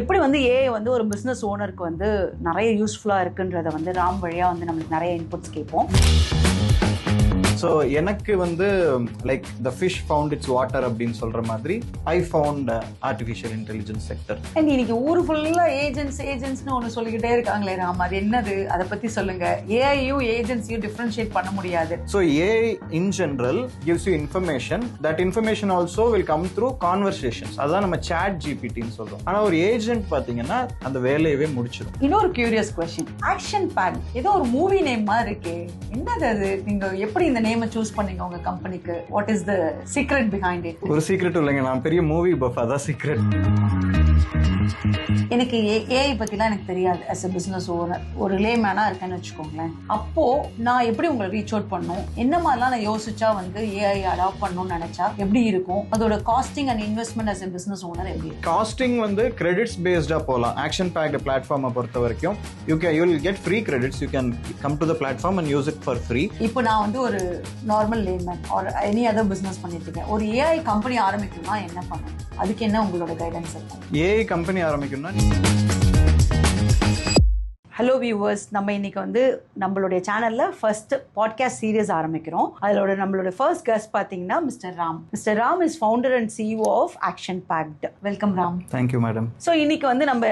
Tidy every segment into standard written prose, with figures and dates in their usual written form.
எப்படி வந்து ஏஐ வந்து ஒரு பிஸ்னஸ் ஓனருக்கு வந்து நிறைய யூஸ்ஃபுல்லாக இருக்குன்றத வந்து ராம் வழியாக வந்து நம்மளுக்கு நிறைய இன்புட்ஸ் கேட்போம். ஸோ எனக்கு வந்து like the fish found it's water அப்படின்னு சொல்ற மாதிரி I found artificial intelligence sector. And இன்னைக்கு ஊர் ஃபுல்லாக ஏஜென்ட்ஸ்னு ஒன்று சொல்லிக்கிட்டே இருக்காங்களே ராம், அது என்னது, அதை பற்றி சொல்லுங்க. ஏஐயும் ஏஜென்சியும் டிஃப்ரென்ஷியேட் பண்ண முடியாது. So AI in general gives you information. That information also will come through conversations. அதான் நம்ம சாட் ஜிபிடின்னு சொல்றோம். ஆனால் ஒரு ஏஜென்ட் பார்த்தீங்கன்னா அந்த வேலையவே முடிச்சிடும். இன்னொரு கியூரியஸ் கொஸ்டின், ஆக்ஷன் பேக் ஏதோ ஒரு மூவி நேம் மாதிரி இருக்கே, என்னது அது? நீங்க எப்படி இந்த நேமை சூஸ் பண்ணீங்க உங்க கம்பெனிக்கு? What is the secret behind it? ஒரு சீக்ரெட் இல்லைங்க, நான் பெரிய மூவி பஃப், அதான் சீக்ரெட். எனக்கு ஏஐ பத்திலாம் எனக்கு தெரியாது. அஸ் எ பிசினஸ் ஓனர் ஒரு லேமேனா இருக்கேன்னு வச்சுக்கோங்களேன். அப்போ நான் எப்படி உங்களை ரீச் அவுட் பண்ணும், என்ன மாதிரிலாம் நான் யோசிச்சா வந்து ஏஐ அடாப்ட் பண்ணணும்னு நினைச்சா எப்படி இருக்கும், அதோட costing and investment as a business owner எப்படி இருக்கும்? காஸ்டிங் வந்து கிரெடிட்ஸ் பேஸ்டா போகலாம். ஆக்ஷன் பேக்டு பிளாட்ஃபார்மை பொறுத்த வரைக்கும் you will get free credits. You can come to the platform and use it for free. இப்போ நான் வந்து ஒரு normal layman or any other business பண்ணிட்டு இருக்கேன். ஒரு ஏஐ கம்பெனி ஆரம்பிக்கணும்னா என்ன பண்ணணும்? அதுக்கு என்ன உங்களோட கைடன்ஸ் இருக்கும்? ஏஐ கம்பெனி ஆரம்பிக்கணும்னா, ஹலோ வியூவர்ஸ், நம்ம இன்னைக்கு வந்து நம்மளுடைய சேனல்ல ஃபர்ஸ்ட் பாட்காஸ்ட் சீரீஸ் ஆரம்பிக்கிறோம். அதோட நம்மளோட ஃபர்ஸ்ட் கெஸ்ட் பார்த்தீங்கன்னா mister Ram. Mister Ram is founder and CEO of Action Packed. Welcome Ram. Thank you madam. So இன்னைக்கு வந்து நம்ம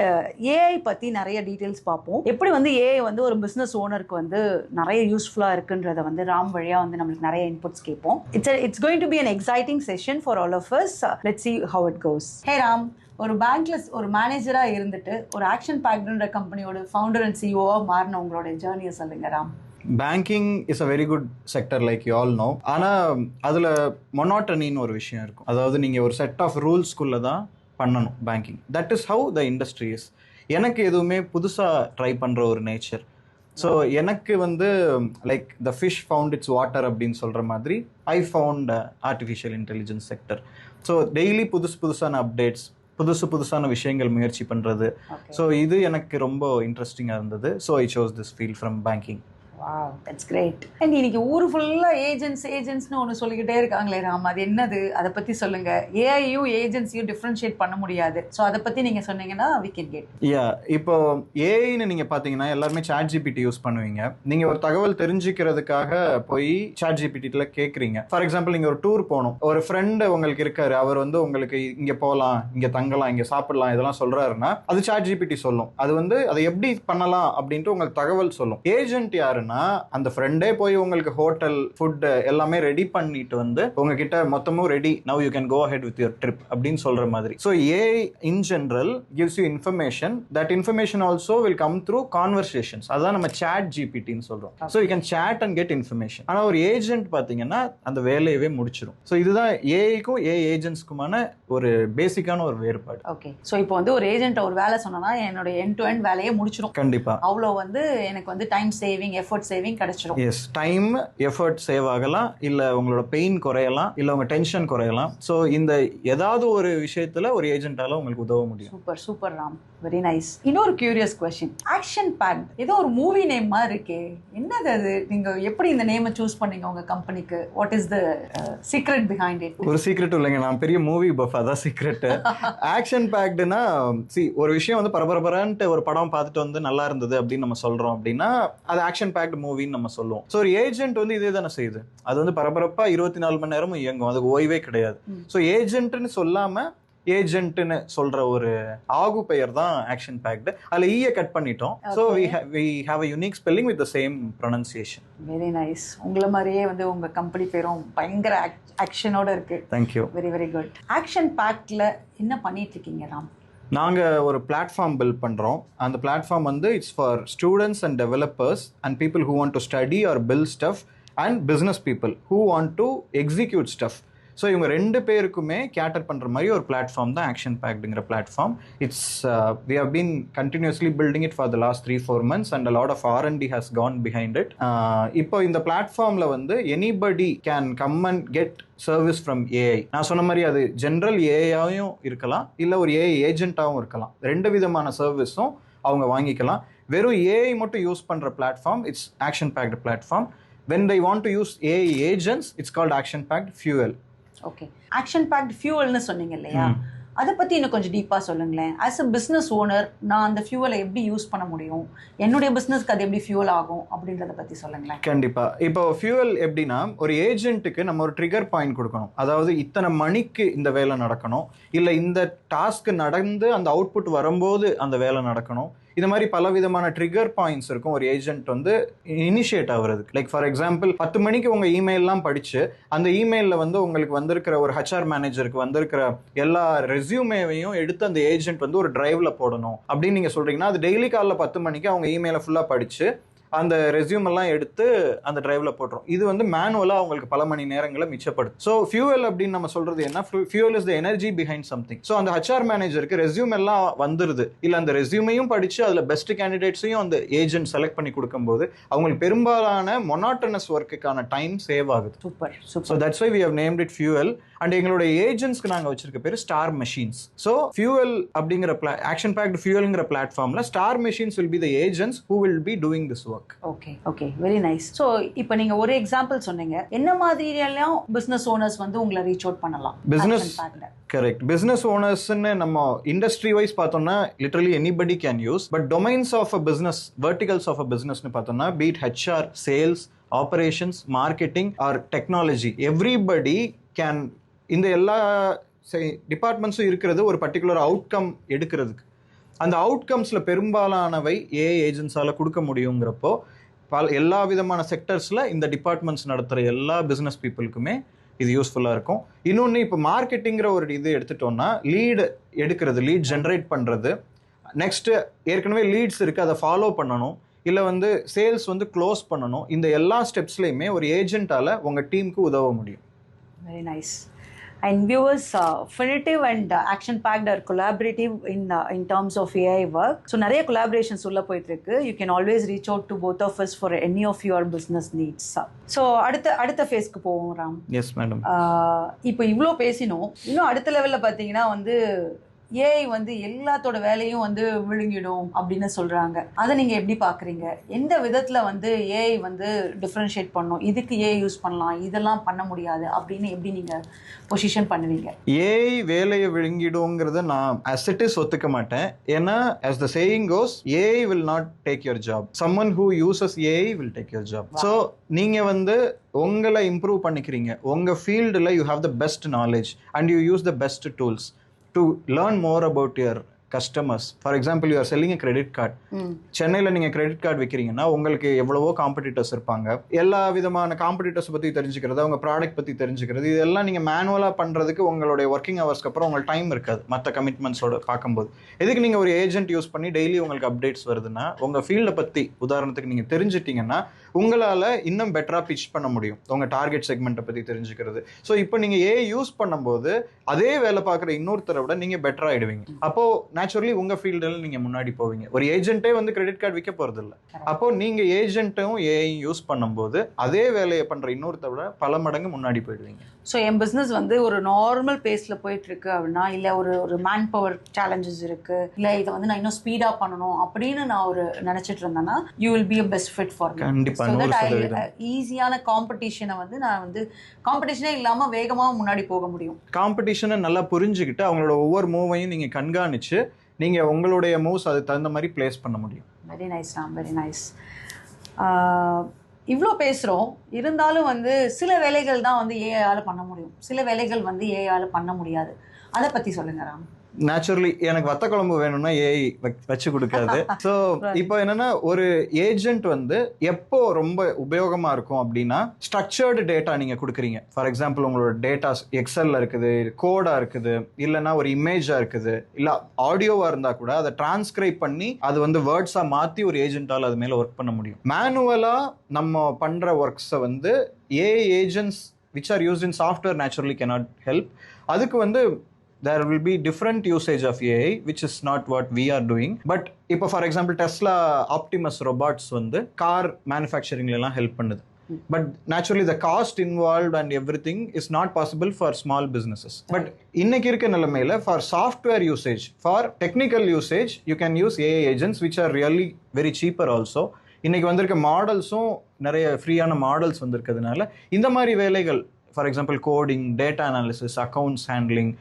ஏஐ பத்தி நிறைய டீட்டெயில்ஸ் பார்ப்போம். எப்படி வந்து ஏஐ வந்து ஒரு பிசினஸ் ஓனருக்கு வந்து நிறைய யூஸ்ஃபுல்லா இருக்குன்றத வந்து ராம் வழியா வந்து நம்மளுக்கு நிறைய இன்புட்ஸ் கேட்போம். It's going to be an exciting session for all of us. Let's see how it goes. Hey Ram, ஒரு பேங்க்ல ஒரு மேனேஜரா இருந்துட்டு ஒரு ஆக்ஷன் பேக்டுன்ற கம்பெனியோட ஃபவுண்டர் அண்ட் சிஇஓவா மாறின உங்களோட ஜேர்னியை சொல்லுங்க Ram. Banking is a very good sector like you all know. ஆனால் அதில் மொனாட்டனின்னு ஒரு விஷயம் இருக்கும். அதாவது நீங்கள் ஒரு செட் ஆஃப் ரூல்ஸ்குள்ளே தான் பண்ணணும் banking. That is how the industry is. எனக்கு எதுவுமே புதுசாக ட்ரை பண்ணுற ஒரு நேச்சர். ஸோ எனக்கு வந்து like the fish found it's water அப்படின்னு சொல்கிற மாதிரி I found artificial intelligence sector. So daily புதுசான அப்டேட்ஸ், புதுசான விஷயங்கள் முயற்சி பண்ணுறது. ஸோ இது எனக்கு ரொம்ப இன்ட்ரெஸ்டிங்காக இருந்தது. So I chose this field from banking. Wow, that's great. And இன்னைக்கு ஊர் ஃபுல்லாக ஏஜென்ட்ஸ்னு ஒன்று சொல்லிக்கிட்டே இருக்காங்களே ராம், அது என்னது, அதை பற்றி சொல்லுங்க. ஏஐயும் ஏஜென்சியும் டிஃப்ரென்ஷியேட் பண்ண முடியாது. ஸோ அதை பற்றி நீங்கள் சொன்னீங்கன்னா we can get. இப்போ ஏஐன்னு நீங்கள் பார்த்தீங்கன்னா எல்லாருமே சாட் ஜிபிடி யூஸ் பண்ணுவீங்க. நீங்கள் ஒரு தகவல் தெரிஞ்சுக்கிறதுக்காக போய் சாட் ஜிபிடியில் கேட்குறீங்க. ஃபார் எக்ஸாம்பிள், நீங்கள் ஒரு டூர் போகணும், ஒரு ஃப்ரெண்டு உங்களுக்கு இருக்காரு, அவர் வந்து உங்களுக்கு இங்கே போகலாம், இங்கே தங்கலாம், இங்கே சாப்பிடலாம், இதெல்லாம் சொல்கிறாருன்னா அது சாட் ஜிபிடி சொல்லும். அது வந்து அதை எப்படி பண்ணலாம் அப்படின்ட்டு உங்களுக்கு தகவல் சொல்லும். ஏஜென்ட் யாருன்னா அந்த ஃப்ரெண்டே போய் உங்களுக்கு ஹோட்டல் ஃபுட் எல்லாமே ரெடி பண்ணிட்டு வந்து உங்ககிட்ட மொத்தமும் ready, now you can go ahead with your trip அப்படின்னு சொல்ற மாதிரி. So AI in general gives you information. That information also will come through conversations. அதான் நம்ம சாட் ஜிபிடின்னு சொல்றோம். So you can chat and get information. ஆனால் ஒரு agent பார்த்தீங்கன்னா அந்த வேலையவே முடிச்சிடும். ஸோ இதுதான் ஏஐக்கும் ஏஐ ஏஜென்ட்ஸ்க்குமான ஒரு பேசிக்கான ஒரு வேறுபாடு. ஓகே, ஸோ இப்போ வந்து ஒரு ஏஜென்ட் ஒரு வேலை சொன்னா என்னோட எண்ட் டு எண்ட் வேலையை முடிச்சிடும். கண்டிப்பா அவ்வளோ வந்து எனக்கு வந்து டைம் சேவிங், எஃபர்ட் சேவிங் கிடைச்சிடும். எஸ், டைம் எஃபர்ட் சேவ் ஆகலாம், இல்ல உங்களோட பெயின் குறையலாம், இல்ல உங்க டென்ஷன் குறையலாம். ஸோ இந்த ஏதாவது ஒரு விஷயத்துல ஒரு ஏஜென்ட்டால உங்களுக்கு உதவ முடியும். Super Ram, very nice. இன்னொரு கியூரியஸ் கொஸ்டின், ஆக்ஷன் பேக் ஏதோ ஒரு மூவி நேம் மாதிரி இருக்கே, என்னது அது? நீங்க எப்படி இந்த நேமை சூஸ் பண்ணீங்க உங்க கம்பெனிக்கு? What is the secret behind it? ஒரு சீக்ரெட் இல்லைங்க, நான் பெரிய மூவி பஃப், அதான் சீக்ரெட். ஆக்ஷன் பேக்டுனா ஒரு விஷயம் வந்து பரபரப்பரன்ட்டு ஒரு படம் பார்த்துட்டு வந்து நல்லா இருந்தது அப்படின்னு நம்ம சொல்றோம் அப்படின்னா அது ஆக்ஷன் பேக்டு மூவின்னு நம்ம சொல்லுவோம். ஸோ ஒரு ஏஜென்ட் வந்து இதே தானே செய்யுது. அது வந்து பரபரப்பா 24 மணி நேரமும் இயங்கும், அதுக்கு ஓய்வே கிடையாது. ஸோ ஏஜென்ட்னு சொல்லாம ஏஜென்ட்னு சொல்ற ஒரு ஆகு பெயர் தான் ஆக்ஷன் பேக்டு. அதுல ஈய கட் பண்ணிட்டோம். So we have a unique spelling with the same pronunciation. Very nice. உங்களை மாதிரியே வந்து உங்க கம்பெனி பேரும் பயங்கர ஆக்ஷனோட இருக்கு. Thank you. Very very good. Action பேக்ல என்ன பண்ணிட்டு இருக்கீங்க ராம்? நாங்கள் ஒரு பிளாட்ஃபார்ம் பில்ட் பண்ணுறோம். அந்த பிளாட்ஃபார்ம் வந்து it's for students and developers and people who want to study or build stuff and business people who want to execute stuff. So இவங்க ரெண்டு பேருக்குமே கேட்டர் பண்ணுற மாதிரி ஒரு பிளாட்ஃபார்ம் தான் ஆக்ஷன் பேக்டுங்கிற platform. It's we have been continuously building it for the last 3-4 months and a lot of R&D has gone behind it. இப்போ இந்த பிளாட்ஃபார்மில் வந்து anybody can come and get service from AI. நான் சொன்ன மாதிரி அது ஜென்ரல் ஏஐயாகவும் இருக்கலாம், இல்லை ஒரு ஏஐ ஏஜென்ட்டாகவும் இருக்கலாம். ரெண்டு விதமான சர்வீஸும் அவங்க வாங்கிக்கலாம். வெறும் ஏஐ மட்டும் யூஸ் பண்ணுற platform it's Action Packed platform. When they want to use AI agents, it's called action packed fuel. Okay, action packed ஃபியூவல்னு சொன்னீங்க இல்லையா? அதை பற்றி இன்னும் கொஞ்சம் டீப்பாக சொல்லுங்களேன். ஆஸ் அ பிஸ்னஸ் ஓனர் நான் அந்த ஃபியூவலை எப்படி யூஸ் பண்ண முடியும், என்னுடைய பிஸ்னஸ்க்கு அது எப்படி ஃபியூவல் ஆகும் அப்படின்றத பற்றி சொல்லுங்களேன். கண்டிப்பாக. இப்போ ஃபியூவல் எப்படின்னா, ஒரு ஏஜென்ட்டுக்கு நம்ம ஒரு ட்ரிகர் பாயிண்ட் கொடுக்கணும். அதாவது இத்தனை மணிக்கு இந்த வேலை நடக்கணும், இல்லை இந்த டாஸ்க் நடந்து அந்த அவுட்புட் வரும்போது அந்த வேலை நடக்கணும். இந்த மாதிரி பல விதமான ட்ரிகர் பாயிண்ட்ஸ் இருக்கும் ஒரு ஏஜென்ட் வந்து இனிஷியேட் ஆகுறதுக்கு. லைக் ஃபார் எக்ஸாம்பிள் 10 மணிக்கு உங்கள் இமெயிலெலாம் படித்து அந்த இமெயிலில் வந்து உங்களுக்கு வந்திருக்கிற ஒரு ஹெச்ஆர் மேனேஜருக்கு வந்திருக்கிற எல்லா ரெஸ்யூமேவையும் எடுத்து அந்த ஏஜென்ட் வந்து ஒரு டிரைவில் போடணும் அப்படின்னு நீங்கள் சொல்கிறீங்கன்னா, அது டெய்லி காலைல 10 மணிக்கு அவங்க இமெயிலை ஃபுல்லாக படித்து அந்த ரெஸ்யூம் எல்லாம் எடுத்து அந்த டிரைவ்ல போட்டுரும். இது வந்து மேனுவலா அவங்களுக்கு பல மணி நேரங்களை மிச்சப்படுது. ஸோ ஃபியூவல் அப்படின்னு நம்ம சொல்றது என்ன, fuel is the energy behind something. So அந்த ஹெச்ஆர் மேனேஜருக்கு ரெஸ்யூம் எல்லாம் வந்துருது, இல்ல அந்த ரெஸ்யூமையும் படிச்சு அதுல பெஸ்ட் கேண்டிடேட்ஸையும் அந்த ஏஜென்ட் செலக்ட் பண்ணி கொடுக்கும்போது அவங்களுக்கு பெரும்பாலான மொனாட்டனஸ் ஒர்க்குக்கான டைம் சேவ் ஆகுது. Super super. So that's why we have named it fuel. And எங்களோட ஏஜென்ட்ஸ்க்கு நாங்கள் வச்சிருக்க பேர் ஸ்டார் மெஷின்ஸ். ஸோ ஃபியூவல் அப்படிங்கிற ஆக்ஷன் பேக்டு ஃபியூவல்ங்கிற பிளாட்ஃபார்ம்ல star machines will be the agents who will be doing this work. Okay okay, very nice. So இப்போ நீங்க ஒரு எக்ஸாம்பிள் சொன்னீங்க, என்ன மாதிரியெல்லாம் பிசினஸ் ஓனர்ஸ் வந்து உங்களை ரீச் அவுட் பண்ணலாம்? Business correct. பிசினஸ் ஓனர்ஸ்ன்னு நம்ம இண்டஸ்ட்ரி வைஸ் பார்த்தோம்னா literally anybody can use. But domains of a business, verticals of a பிசினஸ்னு பார்த்தோம்னா be it HR, sales, operations, marketing or technology, everybody can. இந்த எல்லா டிபார்ட்மெண்ட்ஸும் இருக்கிறது ஒரு பர்டிகுலர் அவுட்கம் எடுக்கிறதுக்கு. அந்த அவுட்கம்ஸில் பெரும்பாலானவை ஏஐ ஏஜென்ட்ஸால் கொடுக்க முடியுங்கிறப்போ எல்லா விதமான செக்டர்ஸில் இந்த டிபார்ட்மெண்ட்ஸ் நடத்துகிற எல்லா பிஸ்னஸ் பீப்புளுக்குமே இது யூஸ்ஃபுல்லாக இருக்கும். இன்னொன்று, இப்போ மார்க்கெட்டிங்கிற ஒரு இது எடுத்துட்டோம்னா லீடு எடுக்கிறது, லீட் ஜென்ரேட் பண்ணுறது, நெக்ஸ்ட்டு ஏற்கனவே லீட்ஸ் இருக்குது அதை ஃபாலோ பண்ணணும், இல்லை வந்து சேல்ஸ் வந்து க்ளோஸ் பண்ணணும். இந்த எல்லா ஸ்டெப்ஸ்லையுமே ஒரு ஏஜென்ட்டால் உங்கள் டீமுக்கு உதவ முடியும். Very nice. And viewers, Finitive and Action Packed are collaborative in terms of AI work. So நிறைய collaborations உள்ள போயிட்டு இருக்கு. You can always reach out to both of us for any of your business needs. So அடுத்த ஃபேஸ்க்கு போவோம் Ram. Yes madam. இப்போ இவ்வளோ பேசினோம். இன்னும் அடுத்த லெவலில் பார்த்தீங்கன்னா வந்து ஏஐ வந்து எல்லாத்தோட வேலையும் வந்து விழுங்கிடும் அப்படின்னு சொல்றாங்க. அதை நீங்க எப்படி பாக்குறீங்க? எந்த விதத்துல வந்து ஏஐ வந்து டிஃபரன்ஷியேட் பண்ணும், இதுக்கு ஏஐ யூஸ் பண்ணலாம், இதெல்லாம் பண்ண முடியாது அப்படின்னு எப்படி நீங்க பொசிஷன் பண்ணுவீங்க? ஏஐ வேலையை விழுங்கிடுங்கிறத நான் as it is ஒத்துக்க மாட்டேன். ஏன்னா as the saying goes, AI will not take your job. Someone who uses AI will take your job. So நீங்க வந்து உங்களை இம்ப்ரூவ் பண்ணிக்கிறீங்க, உங்க ஃபீல்டில் you have the best knowledge and you use the best tools to learn more about your customers. For example, you are selling a credit card. சென்னையில் நீங்கள் credit card விற்கிறீங்கன்னா உங்களுக்கு எவ்வளவோ காம்படிட்டர்ஸ் இருப்பாங்க. எல்லா விதமான காம்படிட்டர்ஸ் பற்றி தெரிஞ்சுக்கிறது, அவங்க ப்ராடக்ட் பற்றி தெரிஞ்சுக்கிறது, இதெல்லாம் நீங்கள் மேனுவலாக பண்ணுறதுக்கு உங்களுடைய ஒர்க்கிங் ஹவர்ஸ்க்கு அப்புறம் உங்களுக்கு டைம் இருக்காது மற்ற கமிட்மெண்ட்ஸோட பார்க்கும்போது. எதுக்கு நீங்கள் ஒரு ஏஜென்ட் யூஸ் பண்ணி டெய்லி உங்களுக்கு அப்டேட்ஸ் வருதுன்னா, உங்கள் ஃபீல்டை பற்றி உதாரணத்துக்கு நீங்கள் தெரிஞ்சிட்டிங்கன்னா உங்களால் இன்னும் பெட்டராக பிச் பண்ண முடியும், உங்கள் டார்கெட் செக்மெண்ட்டை பற்றி தெரிஞ்சுக்கிறது. ஸோ இப்போ நீங்கள் ஏஐ யூஸ் பண்ணும்போது அதே வேலை பார்க்குற இன்னொருத்தரை விட நீங்கள் பெட்டராக ஆகிடுவீங்க. அப்போது நேச்சுரலி உங்க ஃபீல்டில் நீங்க முன்னாடி போவீங்க. ஒரு ஏஜென்ட்டே வந்து கிரெடிட் கார்டு விற்க போறது இல்லை. அப்போ நீங்க ஏஜென்ட்டும் ஏஐ யூஸ் பண்ணும்போது அதே வேலையை பண்ற இன்னொருத்த விட பல மடங்கு முன்னாடி போயிடுவீங்க. ஸோ என் பிஸ்னஸ் வந்து ஒரு நார்மல் பேஸ்ல போயிட்டு இருக்கு அப்படின்னா, இல்லை ஒரு மேன் பவர் சேலஞ்சஸ் இருக்கு, இல்லை இதை வந்து நான் இன்னும் ஸ்பீடா பண்ணணும் அப்படின்னு நான் ஒரு நினைச்சிட்டு இருந்தேன்னா, you will be a best fit for me. கண்டிப்பா ஈஸியான காம்படிஷனை வந்து நான் வந்து காம்படிஷனே இல்லாம வேகமா முன்னாடி போக முடியும். காம்படிஷனை நல்லா புரிஞ்சுக்கிட்டு அவங்களோட ஒவ்வொரு மூவையும் நீங்க கண்காணிச்சு நீங்க உங்களுடைய மூவ்ஸ் அதுக்கு தகுந்த மாதிரி பிளேஸ் பண்ண முடியும். Very nice Ram, very nice. இவ்வளோ பேசுகிறோம், இருந்தாலும் வந்து சில வேலைகள் தான் வந்து ஏஐயால் பண்ண முடியும், சில வேலைகள் வந்து ஏஐயால் பண்ண முடியாது. அதை பற்றி சொல்லுங்க ராம். நேச்சுரலி எனக்கு வத்த குழம்பு வேணும்னா ஏஐ வச்சு கொடுக்காது. ஸோ இப்போ என்னன்னா, ஒரு ஏஜென்ட் வந்து எப்போ ரொம்ப உபயோகமா இருக்கும் அப்படின்னா, ஸ்ட்ரக்சர்டு டேட்டா நீங்க கொடுக்குறீங்க. ஃபார் எக்ஸாம்பிள் உங்களோட டேட்டாஸ் எக்ஸல்ல இருக்குது, கோடா இருக்குது, இல்லைன்னா ஒரு இமேஜா இருக்குது, இல்லை ஆடியோவா இருந்தா கூட அதை டிரான்ஸ்கிரைப் பண்ணி அது வந்து வேர்ட்ஸா மாற்றி ஒரு ஏஜென்ட்டால் அது மேலே ஒர்க் பண்ண முடியும். மேனுவலா நம்ம பண்ற ஒர்க்ஸை வந்து AI agents which are used in software naturally cannot help. அதுக்கு வந்து there will be different usage of AI which is not what we are doing. But இப்போ for example Tesla Optimus robots வந்து car மேனுஃபேக்சரிங்ல எல்லாம் help பண்ணுது. But naturally the cost involved and everything is not possible for small businesses. But இன்னைக்கு இருக்க நிலைமையில for software usage, for technical usage, you can use AI agents which are really very cheaper also. இன்னைக்கு வந்திருக்க மாடல்ஸும் நிறைய ஃப்ரீயான models வந்திருக்கிறதுனால இந்த மாதிரி வேலைகள், for example coding, data analysis, accounts handling,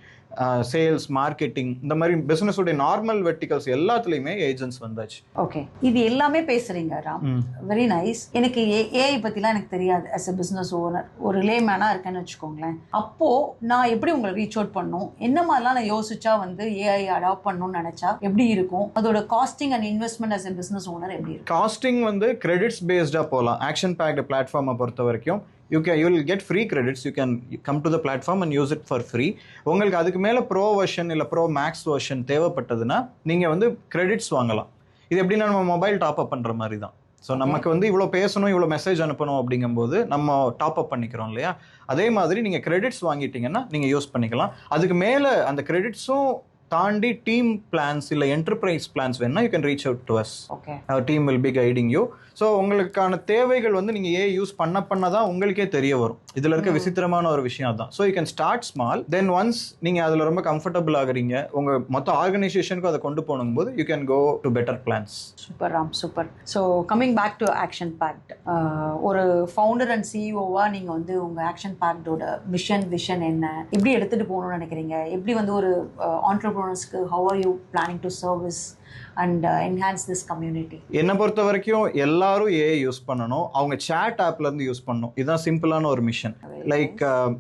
sales, marketing, இந்த மாதிரி பிசினஸோட நார்மல் வெர்டிகல்ஸ் எல்லாத்துலயுமே ஏஜென்ட்ஸ் வந்தாச்சு. ஓகே, இது எல்லாமே பேசுறீங்க ராம், வெரி நைஸ். எனக்கு ஏஐ பத்திலாம் எனக்கு தெரியாது. as a பிசினஸ் ஓனர், ஒரு லேமேனா இருக்கேன்னு வச்சுக்கோங்களேன். அப்போ நான் எப்படி உங்களை ரீச் அவுட் பண்ணும், என்ன மாதிரிலாம் நான் யோசிச்சா வந்து ஏஐ அடாப்ட் பண்ணணும்னு நினைச்சா எப்படி இருக்கும், அதோட costing and investment as a business owner எப்படி இருக்கும்? காஸ்டிங் வந்து கிரெடிட்ஸ் பேஸ்டா போகலாம். ஆக்ஷன் பேக்டு பிளாட்ஃபார்மை பொறுத்த வரைக்கும் you will get free credits. You can come to the platform and use it for free. உங்களுக்கு அதுக்கு மேலே ப்ரோ வெர்ஷன் இல்லை ப்ரோ மேக்ஸ் வெர்ஷன் தேவைப்பட்டதுன்னா நீங்கள் வந்து கிரெடிட்ஸ் வாங்கலாம். இது எப்படின்னா நம்ம மொபைல் டாப் அப் பண்ணுற மாதிரி தான். ஸோ நமக்கு வந்து இவ்வளோ பேசணும், இவ்வளோ மெசேஜ் அனுப்பணும் அப்படிங்கும்போது நம்ம டாப் அப் பண்ணிக்கிறோம் இல்லையா, அதே மாதிரி நீங்கள் கிரெடிட்ஸ் வாங்கிட்டீங்கன்னா நீங்கள் யூஸ் பண்ணிக்கலாம். அதுக்கு மேலே அந்த கிரெடிட்ஸும் தாண்டி டீம் பிளான்ஸ் இல்லை என்டர்பிரைஸ் பிளான்ஸ் வேணும்னா you can reach out to us. Our team will be guiding you. So உங்களுக்கான தேவைகள் வந்து நீங்கள் யூஸ் பண்ண தான் உங்களுக்கே தெரிய வரும். இதில் இருக்க விசித்திரமான ஒரு விஷயம் தான். So you can start small, then once நீங்கள் அதில் ரொம்ப கம்ஃபர்டபுள் ஆகுறீங்க, உங்கள் மொத்த ஆர்கனைசேஷனுக்கும் அதை கொண்டு போகும்போது you can go to better plans. Super Ram, super. So coming back to action packed, ஒரு ஃபவுண்டர் அண்ட் சிஇஓவா நீங்கள் வந்து உங்கள் ஆக்ஷன் பேக்டோட மிஷன் விஷன் என்ன, எப்படி எடுத்துகிட்டு போகணும்னு நினைக்கிறீங்க, எப்படி வந்து ஒரு entrepreneursக்கு how are you planning to service and enhance this community? என்னை பொறுத்த வரைக்கும் எல்லாரும் ஏஐ யூஸ் பண்ணணும், அவங்க சேட் ஆப்ல இருந்து யூஸ் பண்ணணும். இதுதான் சிம்பிளான ஒரு மிஷன். லைக்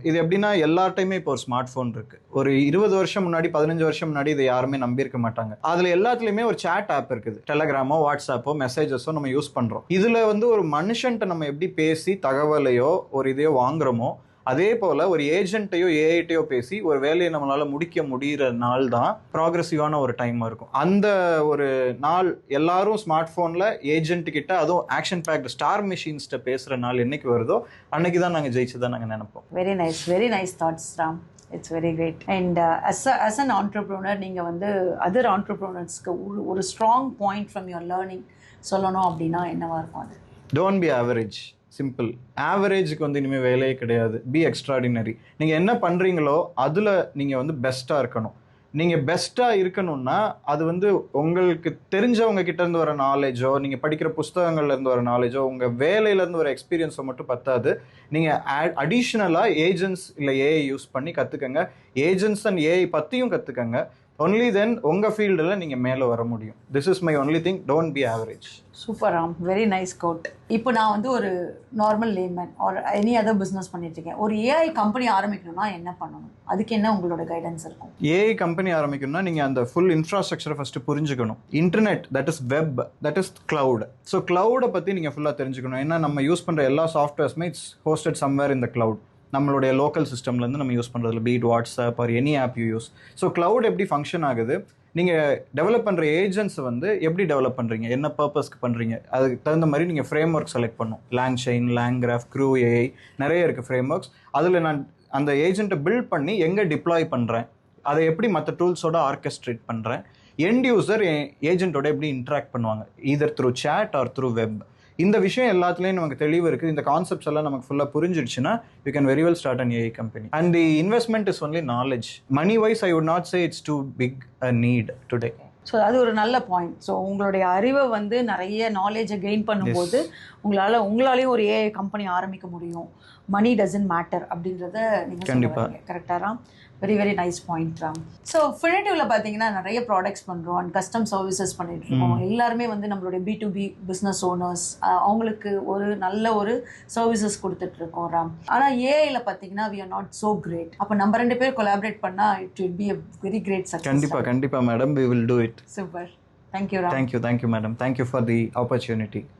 இது எப்படின்னா எல்லார்ட்டையுமே இப்போ ஒரு ஸ்மார்ட் ஃபோன் இருக்கு. ஒரு 20 வருஷம் முன்னாடி 15 வருஷம் முன்னாடி இதை யாருமே நம்பியிருக்க மாட்டாங்க. அதுல எல்லாத்துலயுமே ஒரு சேட் ஆப் இருக்குது. டெலகிராமோ வாட்ஸ்அப்போ மெசேஜஸோ நம்ம யூஸ் பண்றோம். இதுல வந்து ஒரு மனுஷன்ட்ட நம்ம எப்படி பேசி தகவலையோ ஒரு இதையோ வாங்குறோமோ, அதே போல ஒரு ஏஜென்ட்டையோ ஏஐட்டையோ பேசி ஒரு வேலையை நம்மளால முடிக்க முடிகிற நாள் தான் ப்ராக்ரெசிவான ஒரு டைமா இருக்கும். அந்த ஒரு நாள் எல்லாரும் ஸ்மார்ட் போன்ல ஏஜென்ட் கிட்ட, அதுவும் ஆக்ஷன் பேக்டு ஸ்டார் மிஷின்ஸ்ட பேசுற நாள் என்னைக்கு வருதோ அன்னைக்கு தான் நாங்க ஜெயிச்சதா நாங்க நினைப்போம். Very nice thoughts Ram. It's very great. And as an entrepreneur, நீங்கள் வந்து அதர் ஆண்டர்ப்ரூனர்ஸ்க்கு ஒரு strong point from your learning சொல்லணும் அப்படின்னா என்னவா இருக்கும் அது? Don't be average. சிம்பிள். ஆவரேஜுக்கு வந்து இனிமேல் வேலையே கிடையாது. Be extraordinary. நீங்கள் என்ன பண்ணுறீங்களோ அதில் நீங்கள் வந்து பெஸ்ட்டாக இருக்கணும். நீங்கள் பெஸ்ட்டாக இருக்கணும்னா அது வந்து உங்களுக்கு தெரிஞ்சவங்க கிட்டேருந்து வர நாலேஜோ, நீங்கள் படிக்கிற புஸ்தகங்கள்லேருந்து வர நாலேஜோ, உங்கள் வேலையிலேருந்து வர எக்ஸ்பீரியன்ஸோ மட்டும் பத்தாது. நீங்கள் அடிஷ்னலாக ஏஜென்ட்ஸ் இல்லை ஏஐ யூஸ் பண்ணி கற்றுக்கங்க. ஏஜென்ட்ஸ் அண்ட் ஏஐ பற்றியும் கற்றுக்கங்க. ஒன்லி தென் உங்கள் ஃபீல்டில் நீங்கள் மேலே வர முடியும். This is my only thing. Don't be average. Super Ram, very nice quote. இப்போ நான் வந்து ஒரு normal layman or any other business பண்ணிட்டு இருக்கேன். ஒரு ஏஐ கம்பெனி ஆரம்பிக்கணும்னா என்ன பண்ணணும்? அதுக்கு என்ன உங்களோட கைடன்ஸ் இருக்கும்? ஏஐ கம்பெனி ஆரம்பிக்கணும்னா நீங்கள் அந்த ஃபுல் இன்ஃப்ராஸ்ட்ரக்சரை ஃபஸ்ட்டு புரிஞ்சுக்கணும். Internet, that is web, that is cloud. So கிளவுடை பற்றி நீங்கள் ஃபுல்லாக தெரிஞ்சுக்கணும். ஏன்னா நம்ம யூஸ் பண்ணுற எல்லா சாஃப்ட்வேர்ஸுமே it's hosted somewhere in the cloud. நம்மளுடைய லோக்கல் சிஸ்டம்லேருந்து நம்ம யூஸ் பண்ணுறதுல be it WhatsApp or any app you use. So cloud எப்படி ஃபங்க்ஷன் ஆகுது, நீங்கள் டெவலப் பண்ணுற ஏஜென்ட்ஸ் வந்து எப்படி டெவலப் பண்ணுறீங்க, என்ன பர்பஸ்க்கு பண்ணுறீங்க, அதுக்கு தகுந்த மாதிரி நீங்கள் ஃப்ரேம் ஒர்க் செலக்ட் பண்ணணும். லாங்சைன், லாங்கிராஃப், க்ரூ ஏஐ நிறைய இருக்குது ஃப்ரேம் ஒர்க்ஸ். அதில் நான் அந்த ஏஜென்ட்டை பில்ட் பண்ணி எங்கே டிப்ளாய் பண்ணுறேன், அதை எப்படி மற்ற டூல்ஸோட ஆர்கெஸ்ட்ரேட் பண்ணுறேன், எண்ட் யூசர் ஏஜென்ட்டோட எப்படி இன்ட்ராக்ட் பண்ணுவாங்க, either through chat or through web. இந்த விஷயம் எல்லாத்துலேயும் நமக்கு தெளிவு இருக்குது. இந்த கான்செப்ட்ஸ் எல்லாம் நமக்கு ஃபுல்லாக புரிஞ்சிடுச்சுன்னா you can very well start an AI company. And the investment is only knowledge. Money wise I would not say it's too big a need today. So அது ஒரு நல்ல பாயிண்ட். ஸோ உங்களுடைய அறிவை வந்து நிறைய நாலேஜை கெயின் பண்ணும்போது உங்களாலேயும் ஒரு ஏஐ கம்பெனி ஆரம்பிக்க முடியும். மணி டசன்ட் மேட்டர் அப்படின்றத நீங்கள் சொல்லுவீங்க. கரெக்டாக Ram? Very very nice point Ram. So ஃபினிட்டிவ்ல பார்த்தீங்கன்னா நிறைய ப்ராடக்ட்ஸ் பண்ணுறோம் அண்ட் கஸ்டம் சர்வீசஸ் பண்ணிட்டு இருக்கோம். எல்லாருமே வந்து நம்மளுடைய B2B பிஸ்னஸ் ஓனர்ஸ், அவங்களுக்கு ஒரு நல்ல ஒரு சர்வீசஸ் கொடுத்துட்டு இருக்கோம் ராம். ஆனால் ஏஐல பார்த்தீங்கன்னா we are not so great. அப்போ நம்ம 2 பேர் கொலாபரேட் பண்ணால் it will be a very great success. கண்டிப்பாக madam, we will do it. Super. Thank you Ram. Thank you madam. Thank you for the opportunity.